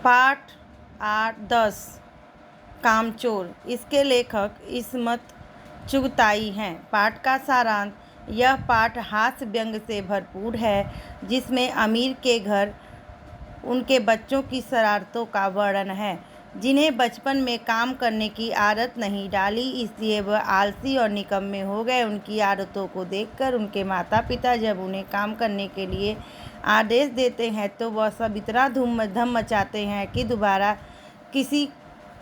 पाठ 8-10 कामचोर। इसके लेखक इस्मत चुगताई हैं। पाठ का सारांश। यह पाठ हास्य व्यंग से भरपूर है, जिसमें अमीर के घर उनके बच्चों की शरारतों का वर्णन है, जिन्हें बचपन में काम करने की आदत नहीं डाली, इसलिए वह आलसी और निकम्मे हो गए। उनकी आदतों को देखकर उनके माता पिता जब उन्हें काम करने के लिए आदेश देते हैं तो वह सब इतना धूम मचाते हैं कि दोबारा किसी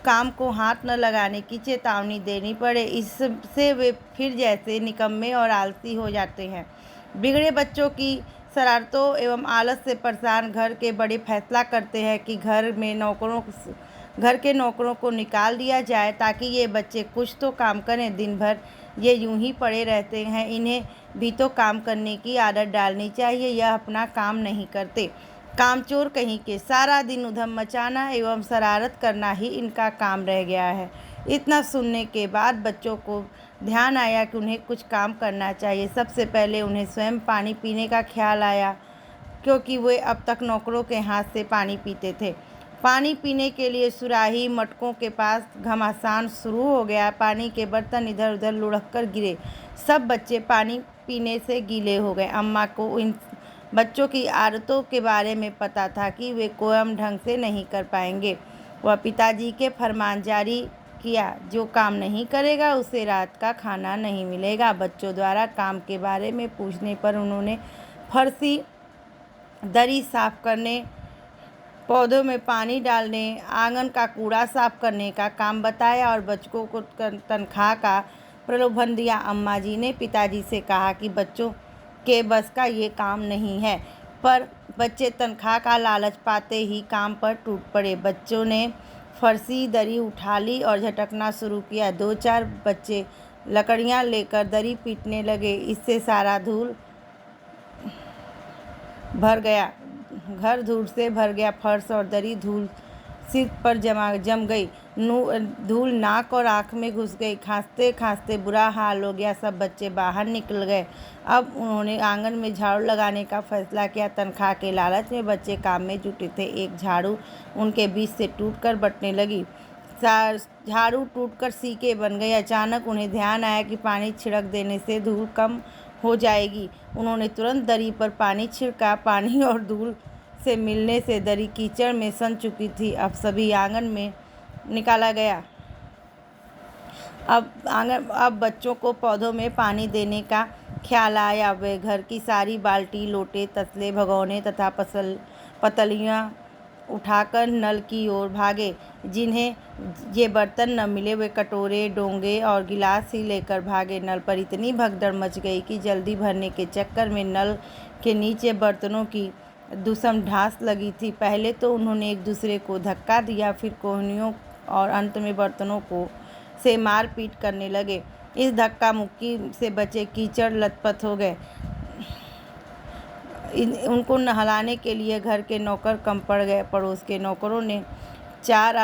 काम को हाथ न लगाने की चेतावनी देनी पड़े। इससे वे फिर जैसे निकम्मे और आलसी हो जाते हैं। बिगड़े बच्चों की शरारतों एवं आलस से परेशान घर के बड़े फैसला करते हैं कि घर के नौकरों को निकाल दिया जाए, ताकि ये बच्चे कुछ तो काम करें। दिन भर ये यूं ही पड़े रहते हैं। इन्हें भी तो काम करने की आदत डालनी चाहिए। यह अपना काम नहीं करते। कामचोर कहीं के। सारा दिन उधम मचाना एवं शरारत करना ही इनका काम रह गया है। इतना सुनने के बाद बच्चों को ध्यान आया कि उन्हें कुछ काम करना चाहिए। सबसे पहले उन्हें स्वयं पानी पीने का ख्याल आया, क्योंकि वे अब तक नौकरों के हाथ से पानी पीते थे। पानी पीने के लिए सुराही मटकों के पास घमासान शुरू हो गया। पानी के बर्तन इधर उधर लुढ़क कर गिरे। सब बच्चे पानी पीने से गीले हो गए। अम्मा को इन बच्चों की आदतों के बारे में पता था कि वे कोई ढंग से नहीं कर पाएंगे। वह पिताजी के फरमान जारी किया, जो काम नहीं करेगा उसे रात का खाना नहीं मिलेगा। बच्चों द्वारा काम के बारे में पूछने पर उन्होंने फर्शी दरी साफ करने, पौधों में पानी डालने, आंगन का कूड़ा साफ करने का काम बताया और बच्चों को तनख्वाह का प्रलोभन दिया। अम्मा जी ने पिताजी से कहा कि बच्चों के बस का ये काम नहीं है, पर बच्चे तनख्वाह का लालच पाते ही काम पर टूट पड़े। बच्चों ने फर्शी दरी उठा ली और झटकना शुरू किया। 2-4 बच्चे लकड़ियां लेकर दरी पीटने लगे। इससे सारा धूल भर गया। घर धूल से भर गया। फर्श और दरी धूल सिर पर जम गई। धूल नाक और आँख में घुस गई। खांसते खांसते बुरा हाल हो गया। सब बच्चे बाहर निकल गए। अब उन्होंने आंगन में झाड़ू लगाने का फैसला किया। तनख्वाह के लालच में बच्चे काम में जुटे थे। एक झाड़ू उनके बीच से टूटकर बंटने लगी। झाड़ू टूटकर सीके बन गई। अचानक उन्हें ध्यान आया कि पानी छिड़क देने से धूल कम हो जाएगी। उन्होंने तुरंत दरी पर पानी छिड़का। पानी और धूल से मिलने से दरी कीचड़ में सन चुकी थी। अब सभी आंगन में निकाला गया। अब बच्चों को पौधों में पानी देने का ख्याल आया। वे घर की सारी बाल्टी, लोटे, तसले, भगोने तथा पतलियाँ उठाकर नल की ओर भागे। जिन्हें ये बर्तन न मिले वे कटोरे, डोंगे और गिलास ही लेकर भागे। नल पर इतनी भगदड़ मच गई कि जल्दी भरने के चक्कर में नल के नीचे बर्तनों की दुसम ढास लगी थी। पहले तो उन्होंने एक दूसरे को धक्का दिया, फिर कोहनियों और अंत में बर्तनों को से मारपीट करने लगे। इस धक्का मुक्की से बच्चे कीचड़ लथपथ हो गए। उनको नहलाने के लिए घर के नौकर कम पड़ गए। पड़ोस के नौकरों ने 4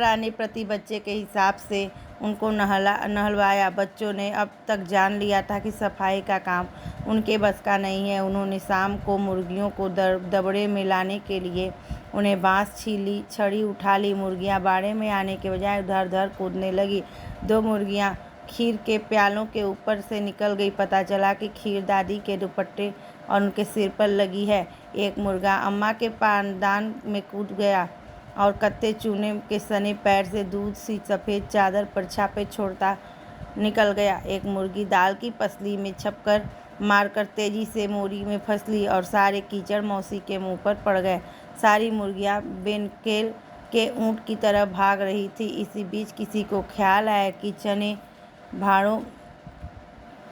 आने प्रति बच्चे के हिसाब से उनको नहलवाया। बच्चों ने अब तक जान लिया था कि सफाई का काम उनके बस का नहीं है। उन्होंने शाम को मुर्गियों को दबड़े में लाने के लिए उन्हें बांस छड़ी उठा ली। मुर्गियां बाड़े में आने के बजाय उधर उधर कूदने लगी। 2 मुर्गियां खीर के प्यालों के ऊपर से निकल गई। पता चला कि खीर दादी के दुपट्टे और उनके सिर पर लगी है। एक मुर्गा अम्मा के पानदान में कूद गया और कत्ते चूने के सने पैर से दूध सी सफ़ेद चादर पर छापे छोड़ता निकल गया। एक मुर्गी दाल की पसली में छपकर मारकर तेजी से मोरी में फंसली और सारे कीचड़ मौसी के मुंह पर पड़ गए। सारी मुर्गियां बेनकेल के ऊंट की तरह भाग रही थी। इसी बीच किसी को ख्याल आया कि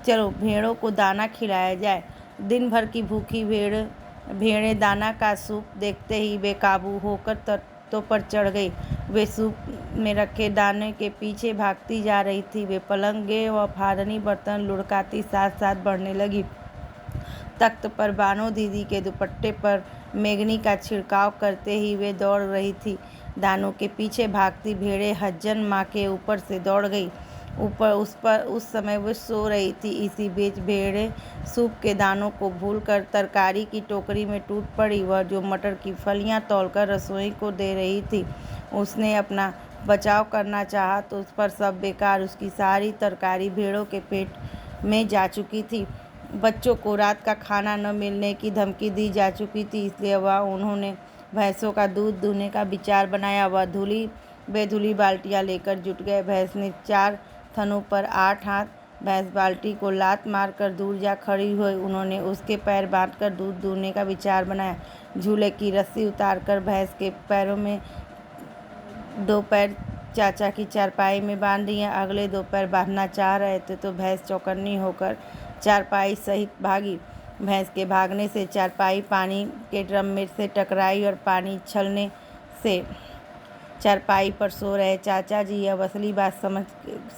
चलो भेड़ों को दाना खिलाया जाए। दिन भर की भूखी भेड़ें दाना का सूप देखते ही बेकाबू होकर तख्तों पर चढ़ गई। वे सूप में रखे दाने के पीछे भागती जा रही थी। वे पलंगे व फादनी बर्तन लुढ़काती साथ साथ बढ़ने लगी। तख्त पर बानो दीदी के दुपट्टे पर मेगनी का छिड़काव करते ही वे दौड़ रही थी। दानों के पीछे भागती भेड़ें हज्जन माँ के ऊपर से दौड़ गई। ऊपर उस समय वो सो रही थी। इसी बीच भेड़ें सूप के दानों को भूलकर तरकारी की टोकरी में टूट पड़ी। वह जो मटर की फलियां तौलकर रसोई को दे रही थी, उसने अपना बचाव करना चाहा तो उस पर सब बेकार। उसकी सारी तरकारी भेड़ों के पेट में जा चुकी थी। बच्चों को रात का खाना न मिलने की धमकी दी जा चुकी थी, इसलिए उन्होंने भैंसों का दूध दूहने का विचार बनाया। वह धुली बेधुली बाल्टियां लेकर जुट गए। भैंस ने 4 थनों पर 8 हाथ। भैंस बाल्टी को लात मारकर दूर जा खड़ी हुई। उन्होंने उसके पैर बांधकर दूध दूहने का विचार बनाया। झूले की रस्सी उतारकर भैंस के पैरों में 2 पैर चाचा की चारपाई में बांध दिए। अगले 2 पैर बांधना चाह रहे थे तो भैंस चौकन्नी होकर चारपाई सहित भागी। भैंस के भागने से चारपाई पानी के ड्रम में से टकराई और पानी छलने से चारपाई पर सो रहे चाचा जी यह असली बात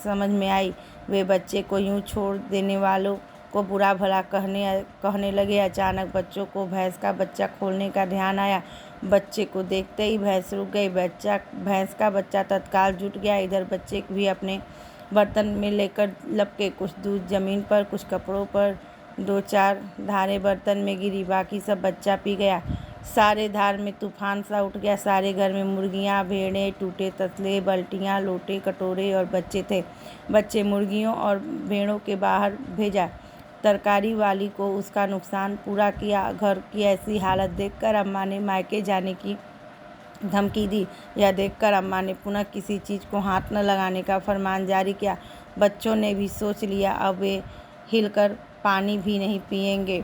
समझ में आई। वे बच्चे को यूं छोड़ देने वालों को बुरा भला कहने लगे। अचानक बच्चों को भैंस का बच्चा खोलने का ध्यान आया। बच्चे को देखते ही भैंस रुक गई। भैंस का बच्चा तत्काल जुट गया। इधर बच्चे भी अपने बर्तन में लेकर लपके। कुछ दूध जमीन पर, कुछ कपड़ों पर, 2-4 धारें बर्तन में गिरी। बाकी सब बच्चा पी गया। सारे धार में तूफान सा उठ गया। सारे घर में मुर्गियां, भेड़ें, टूटे तसले, बाल्टियां, लोटे, कटोरे और बच्चे थे। बच्चे मुर्गियों और भेड़ों के बाहर भेजा। तरकारी वाली को उसका नुकसान पूरा किया। घर की ऐसी हालत देखकर अम्मा ने मायके जाने की धमकी दी। यह देखकर अम्मा ने पुनः किसी चीज़ को हाथ न लगाने का फरमान जारी किया। बच्चों ने भी सोच लिया अब वे हिलकर पानी भी नहीं पिएंगे।